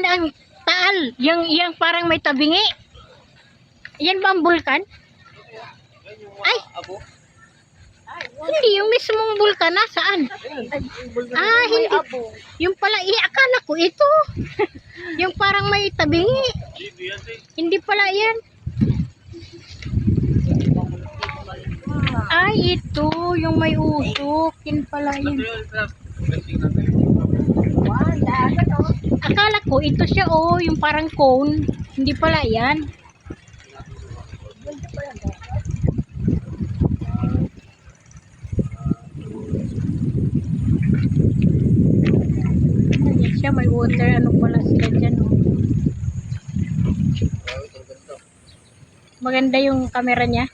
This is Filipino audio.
ang Taal. Yung parang may tabingi. Yan ba ang bulkan? Ay! Hindi, yung mismong bulkan. Nasaan? Ah, hindi. Yung pala, akala ko ito. Yung parang may tabingi. Hindi pala yan. Ay, ito. Yung may usok. Yan pala yan. Akala ko ito siya, oh. Yung parang cone. Hindi pala yan. Ayan siya, may water. Ano pala sila dyan, oh. Maganda yung camera niya.